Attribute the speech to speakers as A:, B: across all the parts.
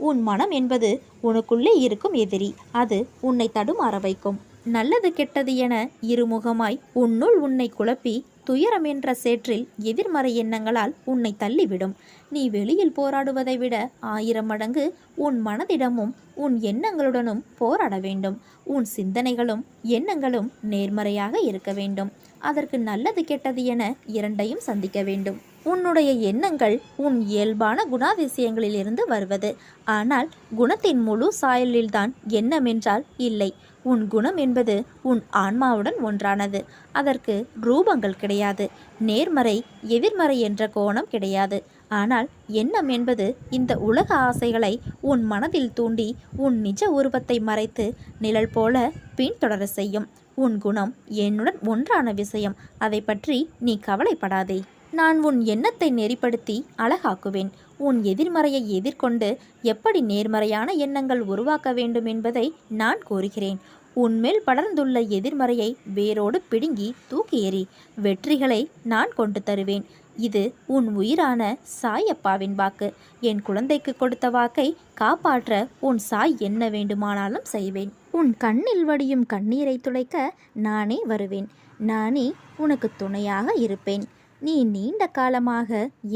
A: உன் மனம் என்பது உனக்குள்ளே இருக்கும் எதிரி. அது உன்னை தடுமாற வைக்கும். நல்லது கெட்டது என இருமுகமாய் உன்னுள் உன்னை குழப்பி துயரம் என்ற சேற்றில் எதிர்மறை எண்ணங்களால் உன்னை தள்ளிவிடும். நீ வெளியில் போராடுவதை விட 1000 மடங்கு உன் மனதிடமும் உன் எண்ணங்களுடனும் போராட வேண்டும். உன் சிந்தனைகளும் எண்ணங்களும் நேர்மறையாக இருக்க வேண்டும். அதற்கு நல்லது கெட்டது என இரண்டையும் சந்திக்க வேண்டும். உன்னுடைய எண்ணங்கள் உன் இயல்பான குணாதிசயங்களிலிருந்து வருவது. ஆனால் குணத்தின் முழு சாயலில்தான் எண்ணம் என்றால் இல்லை. உன் குணம் என்பது உன் ஆன்மாவுடன் ஒன்றானது. அதற்கு ரூபங்கள் கிடையாது. நேர்மறை எதிர்மறை என்ற கோணம் கிடையாது. ஆனால் எண்ணம் என்பது இந்த உலக ஆசைகளை உன் மனதில் தூண்டி உன் நிஜ உருவத்தை மறைத்து நிழல் போல பின்தொடர செய்யும். உன் குணம் என்னுடன் ஒன்றான விஷயம். அதை பற்றி நீ கவலைப்படாதே. நான் உன் எண்ணத்தை நெறிப்படுத்தி அழகாக்குவேன். உன் எதிர்மறையை எதிர்கொண்டு எப்படி நேர்மறையான எண்ணங்கள் உருவாக்க வேண்டும் என்பதை நான் கூறுகிறேன். உன்மேல் படர்ந்துள்ள எதிர்மறையை வேரோடு பிடுங்கி தூக்கி எறி. வெற்றிகளை நான் கொண்டு தருவேன். இது உன் உயிரான சாயப்பாவின் வாக்கு. என் குழந்தைக்கு கொடுத்த வாக்கை காப்பாற்ற உன் சாய் என்ன வேண்டுமானாலும் செய்வேன். உன் கண்ணில் வடியும் கண்ணீரை துடைக்க நானே வருவேன். நானே உனக்கு துணையாக இருப்பேன். நீ நீண்ட காலமாக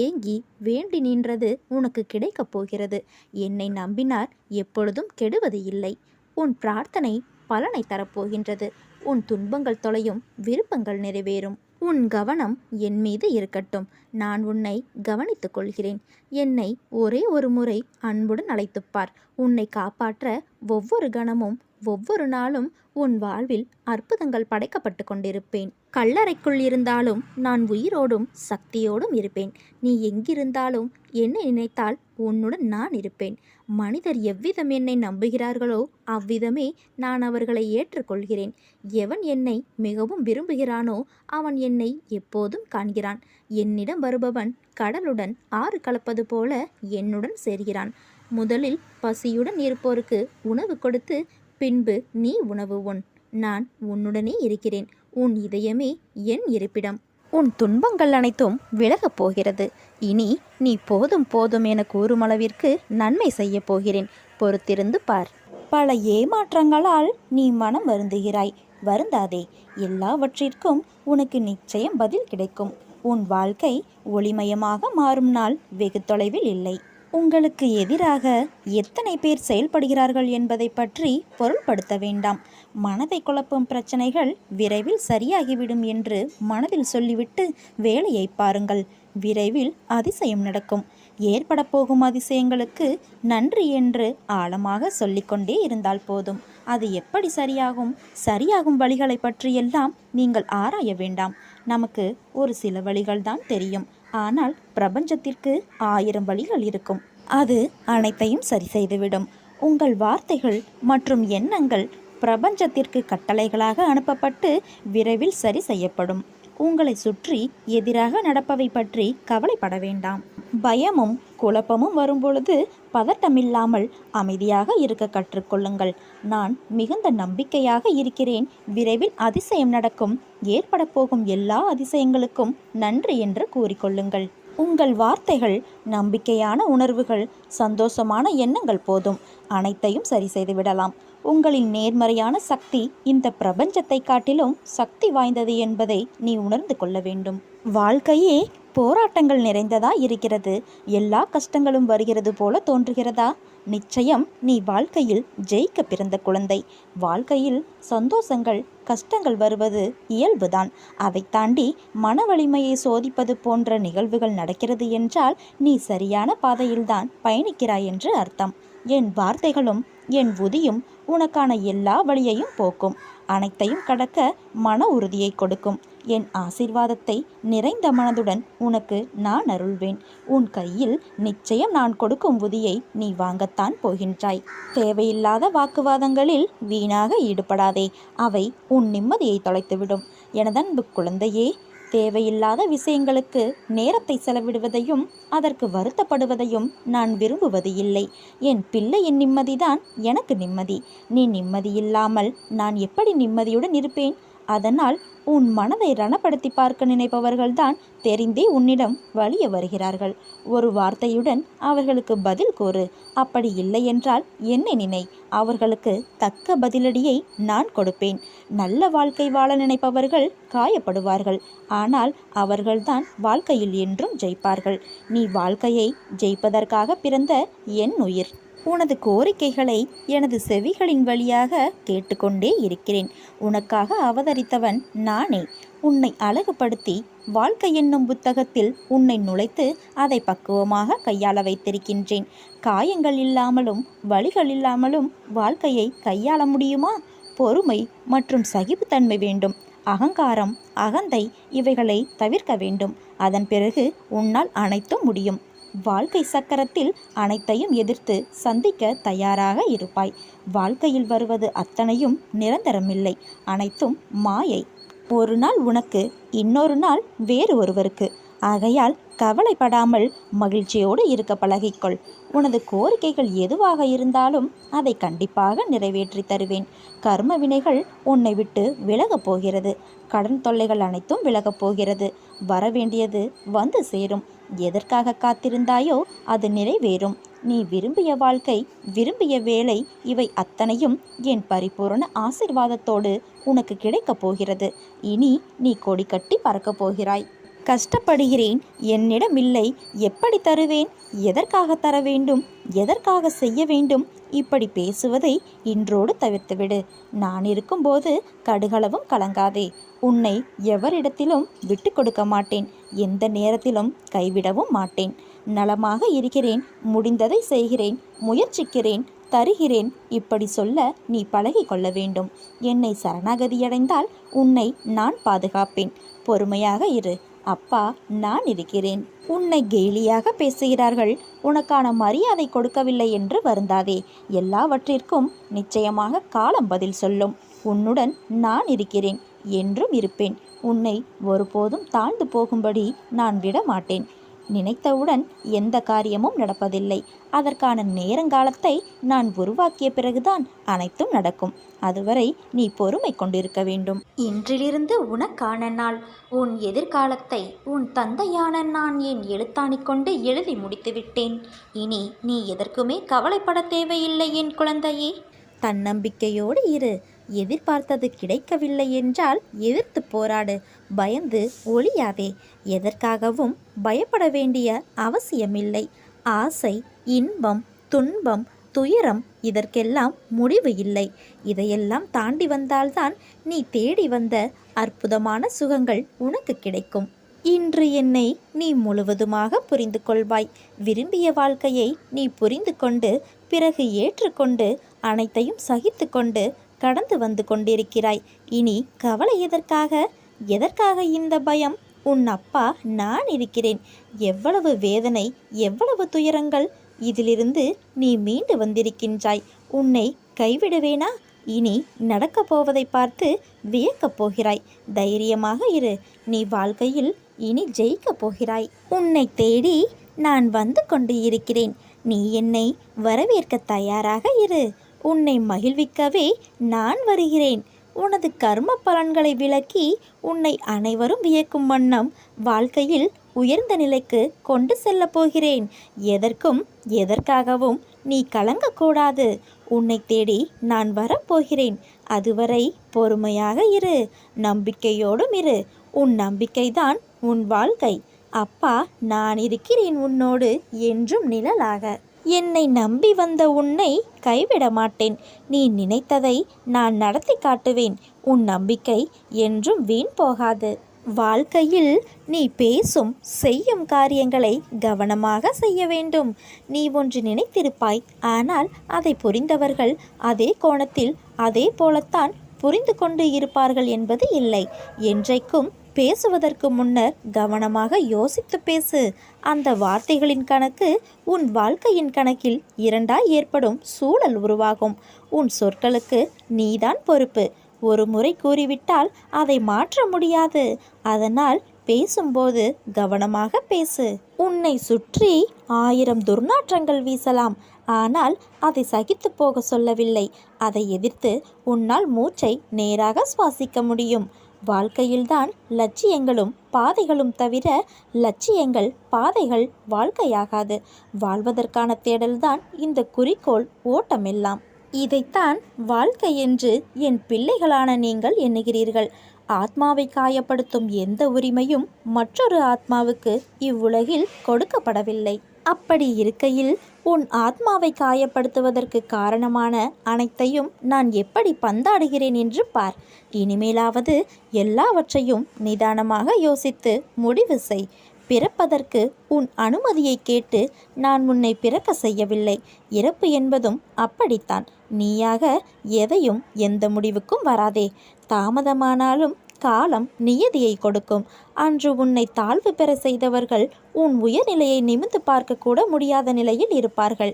A: ஏங்கி வேண்டி நின்றது உனக்கு கிடைக்கப் போகிறது. என்னை நம்பினார் எப்பொழுதும் கெடுவது இல்லை. உன் பிரார்த்தனை பலனை தரப்போகின்றது. உன் துன்பங்கள் தொலையும், விருப்பங்கள் நிறைவேறும். உன் கவனம் என் மீது இருக்கட்டும். நான் உன்னை கவனித்துக் கொள்கிறேன். என்னை ஒரே ஒரு முறை அன்புடன் அழைத்துப்பார். உன்னை காப்பாற்ற ஒவ்வொரு கணமும் ஒவ்வொரு நாளும் உன் வாழ்வில் அற்புதங்கள் படைக்கப்பட்டு கொண்டிருப்பேன். கல்லறைக்குள் இருந்தாலும் நான் உயிரோடும் சக்தியோடும் இருப்பேன். நீ எங்கிருந்தாலும் என்னை நினைத்தால் உன்னுடன் நான் இருப்பேன். மனிதர் எவ்விதம் என்னை நம்புகிறார்களோ அவ்விதமே நான் அவர்களை ஏற்றுக்கொள்கிறேன். எவன் என்னை மிகவும் விரும்புகிறானோ அவன் என்னை எப்போதும் காண்கிறான். என்னிடம் வருபவன் கடலுடன் ஆறு கலப்பது போல என்னுடன் சேர்கிறான். முதலில் பசியுடன் இருப்போருக்கு உணவு கொடுத்து பின்பு நீ உணவு உண். நான் உன்னுடனே இருக்கிறேன். உன் இதயமே என் இருப்பிடம். உன் துன்பங்கள் அனைத்தும் விலகப் போகிறது. இனி நீ போதும் போதும் என கூறுமளவிற்கு நன்மை செய்ய போகிறேன். பொறுத்திருந்து பார். பல ஏமாற்றங்களால் நீ மனம் வருந்துகிறாய். வருந்தாதே. எல்லாவற்றிற்கும் உனக்கு நிச்சயம் பதில் கிடைக்கும். உன் வாழ்க்கை ஒளிமயமாக மாறும் நாள் வெகு தொலைவில் இல்லை. உங்களுக்கு எதிராக எத்தனை பேர் செயல்படுகிறார்கள் என்பதை பற்றி பொருள்படுத்த வேண்டாம். மனதை குழப்பும் பிரச்சனைகள் விரைவில் சரியாகிவிடும் என்று மனதில் சொல்லிவிட்டு வேலையை பாருங்கள். விரைவில் அதிசயம் நடக்கும். ஏற்பட போகும் அதிசயங்களுக்கு நன்றி என்று ஆழமாக சொல்லிக்கொண்டே இருந்தால் போதும். அது எப்படி சரியாகும் வழிகளை பற்றியெல்லாம் நீங்கள் ஆராய வேண்டாம். நமக்கு ஒரு சில வழிகள்தான் தெரியும். ஆனால் பிரபஞ்சத்திற்கு 1000 வழிகள் இருக்கும். அது அனைத்தையும் சரி செய்துவிடும். உங்கள் வார்த்தைகள் மற்றும் எண்ணங்கள் பிரபஞ்சத்திற்கு கட்டளைகளாக அனுப்பப்பட்டு விரைவில் சரி செய்யப்படும். உங்களை சுற்றி எதிராக நடப்பவை பற்றி கவலைப்பட வேண்டாம். பயமும் குழப்பமும் வரும்பொழுது பதட்டமில்லாமல் அமைதியாக இருக்க கற்றுக்கொள்ளுங்கள். நான் மிகுந்த நம்பிக்கையாக இருக்கிறேன். விரைவில் அதிசயம் நடக்கும். ஏற்பட போகும் எல்லா அதிசயங்களுக்கும் நன்றி என்று கூறிக்கொள்ளுங்கள். உங்கள் வார்த்தைகள், நம்பிக்கையான உணர்வுகள், சந்தோஷமான எண்ணங்கள் போதும். அனைத்தையும் சரி செய்து விடலாம். உங்களின் நேர்மறையான சக்தி இந்த பிரபஞ்சத்தை காட்டிலும் சக்தி வாய்ந்தது என்பதை நீ உணர்ந்து கொள்ள வேண்டும். வாழ்க்கையே போராட்டங்கள் நிறைந்ததா இருக்கிறது. எல்லா கஷ்டங்களும் வருகிறது போல தோன்றுகிறதா? நிச்சயம் நீ வாழ்க்கையில் ஜெயிக்க பிறந்த குழந்தை. வாழ்க்கையில் சந்தோஷங்கள் கஷ்டங்கள் வருவது இயல்புதான். அதை தாண்டி மன வலிமையை சோதிப்பது போன்ற நிகழ்வுகள் நடக்கிறது என்றால் நீ சரியான பாதையில்தான் பயணிக்கிறாய் என்று அர்த்தம். என் வார்த்தைகளும் என் உதியும் உனக்கான எல்லா வழியையும் போக்கும். அனைத்தையும் கடக்க மன உறுதியை கொடுக்கும். என் ஆசீர்வாதத்தை நிறைந்த மனதுடன் உனக்கு நான் அருள்வேன். உன் கையில் நிச்சயம் நான் கொடுக்கும் உதியை நீ வாங்கத்தான் போகின்றாய். தேவையில்லாத வாக்குவாதங்களில் வீணாக ஈடுபடாதே. அவை உன் நிம்மதியை தொலைத்துவிடும். எனதன்பு குழந்தையே, தேவையில்லாத விஷயங்களுக்கு நேரத்தை செலவிடுவதையும் அதற்கு வருத்தப்படுவதையும் நான் விரும்புவது இல்லை. என் பிள்ளையின் நிம்மதிதான் எனக்கு நிம்மதி. நீ நிம்மதியில்லாமல் நான் எப்படி நிம்மதியுடன் இருப்பேன்? அதனால் உன் மனதை ரணப்படுத்தி பார்க்க நினைப்பவர்கள்தான் தெரிந்தே உன்னிடம் வலிய வருகிறார்கள். ஒரு வார்த்தையுடன் அவர்களுக்கு பதில் கூறு. அப்படி இல்லை என்றால் என்னை நினை. அவர்களுக்கு தக்க பதிலடியை நான் கொடுப்பேன். நல்ல வாழ்க்கை வாழ நினைப்பவர்கள் காயப்படுவார்கள். ஆனால் அவர்கள்தான் வாழ்க்கையில் என்றும் ஜெயிப்பார்கள். நீ வாழ்க்கையை ஜெயிப்பதற்காக பிறந்த என் உயிர். உனது கோரிக்கைகளை எனது செவிகளின் வழியாக கேட்டுக்கொண்டே இருக்கிறேன். உனக்காக அவதரித்தவன் நானே. உன்னை அழகுபடுத்தி வாழ்க்கை என்னும் புத்தகத்தில் உன்னை நுழைத்து அதை பக்குவமாக கையாள வைத்திருக்கின்றேன். காயங்கள் இல்லாமலும் வலிகள் இல்லாமலும் வாழ்க்கையை கையாள முடியுமா? பொறுமை மற்றும் சகிப்புத்தன்மை வேண்டும். அகங்காரம், அகந்தை இவைகளை தவிர்க்க வேண்டும். அதன் பிறகு உன்னால் அனைத்தும் முடியும். வாழ்க்கை சக்கரத்தில் அனைத்தையும் எதிர்த்து சந்திக்க தயாராக இருப்பாய். வாழ்க்கையில் வருவது அத்தனையும் நிரந்தரமில்லை. அனைத்தும் மாயை. ஒரு நாள் உனக்கு, இன்னொரு நாள் வேறு ஒருவருக்கு. ஆகையால் கவலைப்படாமல் மகிழ்ச்சியோடு இருக்க பழகிக்கொள். உனது கோரிக்கைகள் எதுவாக இருந்தாலும் அதை கண்டிப்பாக நிறைவேற்றி தருவேன். கர்ம வினைகள் உன்னை விட்டு விலகப் போகிறது. கடன் தொல்லைகள் அனைத்தும் விலகப் போகிறது. வரவேண்டியது வந்து சேரும். எதற்காக காத்திருந்தாயோ அது நிறைவேறும். நீ விரும்பிய வாழ்க்கை, விரும்பிய வேலை, இவை அத்தனையும் என் பரிபூரண ஆசீர்வாதத்தோடு உனக்கு கிடைக்கப் போகிறது. இனி நீ கொடி கட்டி பறக்கப் போகிறாய். கஷ்டப்படுகிறேன், என்னிடம் இல்லை, எப்படி தருவேன், எதற்காக தர வேண்டும், எதற்காக செய்ய வேண்டும், இப்படி பேசுவதை இன்றோடு தவிர்த்துவிடு. நான் இருக்கும்போது கடுகளவும் கலங்காதே. உன்னை எவரிடத்திலும் விட்டு கொடுக்க மாட்டேன். எந்த நேரத்திலும் கைவிடவும் மாட்டேன். நலமாக இருக்கிறேன், முடிந்ததை செய்கிறேன், முயற்சிக்கிறேன், தருகிறேன், இப்படி சொல்ல நீ பழகி கொள்ள வேண்டும். என்னை சரணாகதியடைந்தால் உன்னை நான் பாதுகாப்பேன். பொறுமையாக இரு. அப்பா நான் இருக்கிறேன். உன்னை கேலியாக பேசுகிறார்கள், உனக்கான மரியாதை கொடுக்கவில்லை என்று வருந்தாதே. எல்லாவற்றிற்கும் நிச்சயமாக காலம் பதில் சொல்லும். உன்னுடன் நான் இருக்கிறேன், என்றும் இருப்பேன். உன்னை ஒருபோதும் தாழ்ந்து போகும்படி நான் விட மாட்டேன். நினைத்தவுடன் எந்த காரியமும் நடப்பதில்லை. அதற்கான நேரங்காலத்தை நான் உருவாக்கிய பிறகுதான் அனைத்தும் நடக்கும். அதுவரை நீ பொறுமை கொண்டிருக்க வேண்டும். இன்றிலிருந்து உனக்கான நாள். உன் எதிர்காலத்தை உன் தந்தையான நான் என் எழுத்தாணி கொண்டு எழுதி முடித்துவிட்டேன். இனி நீ எதற்குமே கவலைப்பட தேவையில்லை என் குழந்தையே. தன்னம்பிக்கையோடு இரு. எதிர்பார்த்தது கிடைக்கவில்லை என்றால் எதிர்த்து போராடு. பயந்து ஒளியாதே. எதற்காகவும் பயப்பட வேண்டிய அவசியமில்லை. ஆசை, இன்பம், துன்பம், துயரம் இதற்கெல்லாம் முடிவு இல்லை. இதையெல்லாம் தாண்டி வந்தால்தான் நீ தேடி வந்த அற்புதமான சுகங்கள் உனக்கு கிடைக்கும். இன்று என்னை நீ முழுவதுமாக புரிந்து கொள்வாய். விரும்பிய வாழ்க்கையை நீ புரிந்து கொண்டு பிறகு ஏற்றுக்கொண்டு அனைத்தையும் சகித்து கொண்டு கடந்து வந்து கொண்டிருக்கிறாய். இனி கவலை எதற்காக? எதற்காக இந்த பயம்? உன் அப்பா நான் இருக்கிறேன். எவ்வளவு வேதனை, எவ்வளவு துயரங்கள்! இதிலிருந்து நீ மீண்டு வந்திருக்கின்றாய். உன்னை கைவிடுவேனா? இனி நடக்கப் போவதை பார்த்து வியக்கப் போகிறாய். தைரியமாக இரு. நீ வாழ்க்கையில் இனி ஜெயிக்கப் போகிறாய். உன்னை தேடி நான் வந்து கொண்டு இருக்கிறேன். நீ என்னை வரவேற்க தயாராக இரு. உன்னை மகிழ்விக்கவே நான் வருகிறேன். உனது கர்ம பலன்களை விளக்கி உன்னை அனைவரும் வியக்கும் வண்ணம் வாழ்க்கையில் உயர்ந்த நிலைக்கு கொண்டு செல்லப் போகிறேன். எதற்கும் எதற்காகவும் நீ கலங்கக்கூடாது. உன்னை தேடி நான் வரப்போகிறேன். அதுவரை பொறுமையாக இரு. நம்பிக்கையோடும் இரு. உன் நம்பிக்கைதான் உன் வாழ்க்கை. அப்பா நான் இருக்கிறேன் உன்னோடு என்றும் நிழலாக. என்னை நம்பி வந்த உன்னை கைவிட மாட்டேன். நீ நினைத்ததை நான் நடத்தி காட்டுவேன். உன் நம்பிக்கை என்றும் வீண் போகாது. வாழ்க்கையில் நீ பேசும் செய்யும் காரியங்களை கவனமாக செய்ய வேண்டும். நீ ஒன்று நினைத்திருப்பாய், ஆனால் அதை புரிந்தவர்கள் அதே கோணத்தில் அதே போலத்தான் புரிந்து கொண்டு இருப்பார்கள் என்பது இல்லை. என்றைக்கும் பேசுவதற்கு முன்னர் கவனமாக யோசித்து பேசு. அந்த வார்த்தைகளின் கணக்கு உன் வாழ்க்கையின் கணக்கில் இரண்டாய் ஏற்படும் சூழல் உருவாகும். உன் சொற்களுக்கு நீதான் பொறுப்பு. ஒரு முறை கூறிவிட்டால் அதை மாற்ற முடியாது. அதனால் பேசும்போது கவனமாக பேசு. உன்னை சுற்றி 1000 துர்நாற்றங்கள் வீசலாம், ஆனால் அதை சகித்து போக சொல்லவில்லை. அதை எதிர்த்து உன்னால் மூச்சை நேராக சுவாசிக்க முடியும். வாழ்க்கையில்தான் லட்சியங்களும் பாதைகளும் தவிர லட்சியங்கள் பாதைகள் வாழ்க்கையாகாது. வாழ்வதற்கான தேடல்தான் இந்த குறிக்கோள் ஓட்டமெல்லாம். இதைத்தான் வாழ்க்கை என்று என் பிள்ளைகளான நீங்கள் எண்ணுகிறீர்கள். ஆத்மாவை காயப்படுத்தும் எந்த உரிமையும் மற்றொரு ஆத்மாவுக்கு இவ்வுலகில் கொடுக்கப்படவில்லை. அப்படி இருக்கையில் உன் ஆத்மாவை காயப்படுத்துவதற்கு காரணமான அனைத்தையும் நான் எப்படி பந்தாடுகிறேன் என்று பார். இனிமேலாவது எல்லாவற்றையும் நிதானமாக யோசித்து முடிவு செய். பிறப்பதற்கு உன் அனுமதியை கேட்டு நான் உன்னை பிறக்க செய்யவில்லை. இறப்பு என்பதும் அப்படித்தான். நீயாக எதையும் எந்த முடிவுக்கும் வராதே. தாமதமானாலும் காலம் நியதியை கொடுக்கும். அன்று உன்னை தாழ்வு பெற செய்தவர்கள் உன் உயர்நிலையை நிமிர்ந்து பார்க்க கூட முடியாத நிலையில் இருப்பார்கள்.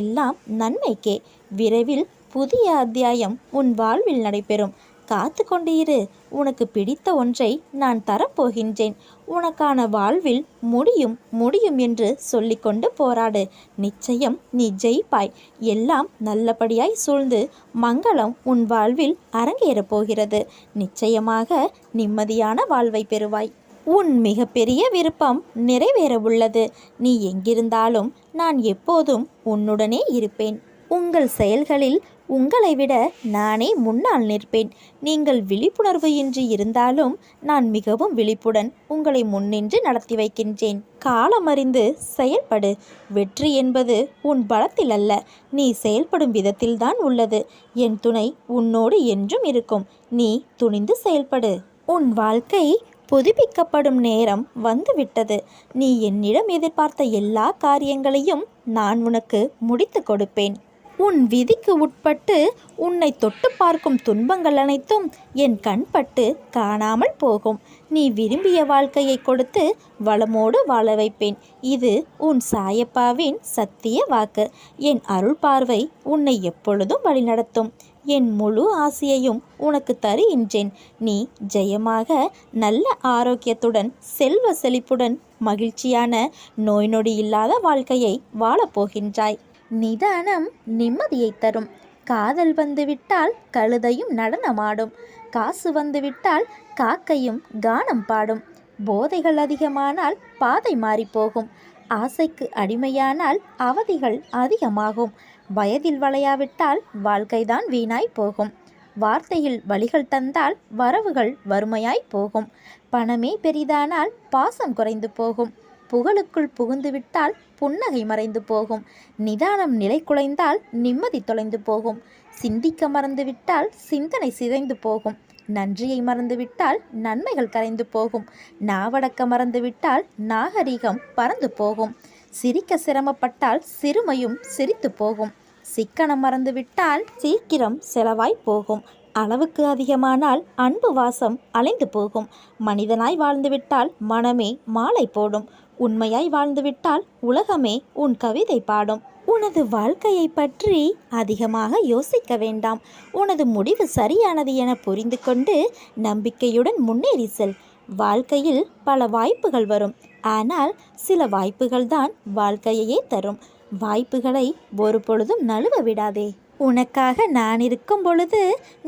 A: எல்லாம் நன்மைக்கே. விரைவில் புதிய அத்தியாயம் உன் வாழ்வில் நடைபெறும். காத்து கொண்டு இரு. உனக்கு பிடித்த ஒன்றை நான் தரப்போகின்றேன். உனக்கான வாழ்வில் முடியும் முடியும் என்று சொல்லிக்கொண்டு போராடு. நிச்சயம் நீ ஜெயிப்பாய். எல்லாம் நல்லபடியாய் சூழ்ந்து மங்களம் உன் வாழ்வில் அரங்கேறப் போகிறது. நிச்சயமாக நிம்மதியான வாழ்வை பெறுவாய். உன் மிகப்பெரிய விருப்பம் நிறைவேற உள்ளது. நீ எங்கிருந்தாலும் நான் எப்போதும் உன்னுடனே இருப்பேன். உங்கள் செயல்களில் உங்களை விட நானே முன்னால் நிற்பேன். நீங்கள் விழிப்புணர்வு இன்றி இருந்தாலும் நான் மிகவும் விழிப்புடன் உங்களை முன்னின்று நடத்தி வைக்கின்றேன். காலமறிந்து செயல்படு. வெற்றி என்பது உன் பலத்தில் அல்ல, நீ செயல்படும் விதத்தில்தான் உள்ளது. என் துணை உன்னோடு என்றும் இருக்கும். நீ துணிந்து செயல்படு. உன் வாழ்க்கை புதுப்பிக்கப்படும் நேரம் வந்துவிட்டது. நீ என்னிடம் எதிர்பார்த்த எல்லா காரியங்களையும் நான் உனக்கு முடித்து கொடுப்பேன். உன் விதிக்கு உட்பட்டு உன்னை தொட்டு பார்க்கும் துன்பங்கள் அனைத்தும் என் கண்பட்டு காணாமல் போகும். நீ விரும்பிய வாழ்க்கையை கொடுத்து வளமோடு வாழ வைப்பேன். இது உன் சாயப்பாவின் சத்திய வாக்கு. என் அருள் பார்வை உன்னை எப்பொழுதும் வழிநடத்தும். என் முழு ஆசையையும் உனக்கு தருகின்றேன். நீ ஜெயமாக நல்ல ஆரோக்கியத்துடன் செல்வ செழிப்புடன் மகிழ்ச்சியான நோய் நொடி இல்லாத வாழ்க்கையை வாழப்போகின்றாய். நிதானம் நிம்மதியை தரும். காதல் வந்துவிட்டால் கழுதையும் நடனமாடும். காசு வந்துவிட்டால் காக்கையும் கானம் பாடும். போதைகள் அதிகமானால் பாதை மாறிப்போகும். ஆசைக்கு அடிமையானால் அவதிகள் அதிகமாகும். வயதில் வளையாவிட்டால் வாழ்க்கைதான் வீணாய் போகும். வார்த்தையில் வலிகள் தந்தால் வரவுகள் வறுமையாய் போகும். பணமே பெரிதானால் பாசம் குறைந்து போகும். புகழுக்குள் புகுந்துவிட்டால் புன்னகை மறைந்து போகும். நிதானம் நிலை குலைந்தால் நிம்மதி தொலைந்து போகும். சிந்திக்க மறந்துவிட்டால் சிந்தனை சிதைந்து போகும். நன்றியை மறந்துவிட்டால் நன்மைகள் கரைந்து போகும். நாவடக்க மறந்துவிட்டால் நாகரிகம் பறந்து போகும். சிரிக்க சிரமப்பட்டால் சிறுமையும் சிரித்து போகும். சிக்கனம் மறந்துவிட்டால் சீக்கிரம் செலவாய் போகும். அளவுக்கு அதிகமானால் அன்பு வாசம் அலைந்து போகும். மனிதனாய் வாழ்ந்துவிட்டால் மனமே மாலை போடும். உண்மையாய் வாழ்ந்துவிட்டால் உலகமே உன் கவிதை பாடும். உனது வாழ்க்கையை பற்றி அதிகமாக யோசிக்க வேண்டாம். உனது முடிவு சரியானது என புரிந்து கொண்டு நம்பிக்கையுடன் முன்னேறி செல். வாழ்க்கையில் பல வாய்ப்புகள் வரும். ஆனால் சில வாய்ப்புகள்தான் வாழ்க்கையையே தரும். வாய்ப்புகளை ஒரு பொழுதும் நழுவ விடாதே. உனக்காக நான் இருக்கும் பொழுது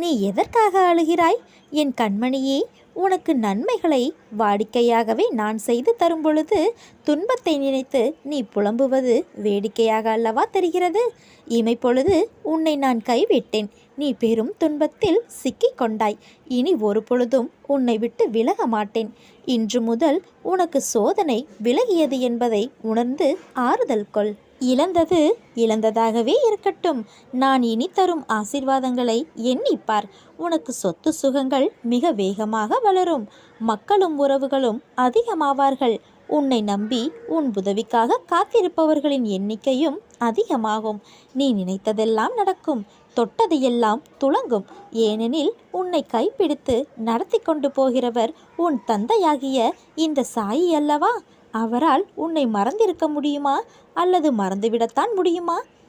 A: நீ எதற்காக அழுகிறாய்? என் கண்மணியே, உனக்கு நன்மைகளை வாடிக்கையாகவே நான் செய்து தரும் பொழுது துன்பத்தை நினைத்து நீ புலம்புவது வேடிக்கையாக அல்லவா தெரிகிறது? இமைப்பொழுது உன்னை நான் கைவிட்டேன். நீ பெரும் துன்பத்தில் சிக்கிக் கொண்டாய். இனி ஒரு பொழுதும் உன்னை விட்டு விலக மாட்டேன். இன்று முதல் உனக்கு சோதனை விலகியது என்பதை உணர்ந்து ஆறுதல் கொள். இழந்தது இழந்ததாகவே இருக்கட்டும். நான் இனி தரும் ஆசீர்வாதங்களை எண்ணிப்பார். உனக்கு சொத்து சுகங்கள் மிக வேகமாக வளரும். மக்களும் உறவுகளும் அதிகமாவார்கள். உன்னை நம்பி உன் உதவிக்காக காத்திருப்பவர்களின் எண்ணிக்கையும் அதிகமாகும். நீ நினைத்ததெல்லாம் நடக்கும். தொட்டது எல்லாம் துளங்கும். ஏனெனில் உன்னை கைப்பிடித்து நடத்தி கொண்டு போகிறவர் உன் தந்தையாகிய இந்த சாயி அல்லவா? அவரால் உன்னை மறந்திருக்க முடியுமா? அல்லது மறந்துவிடத்தான் முடியுமா?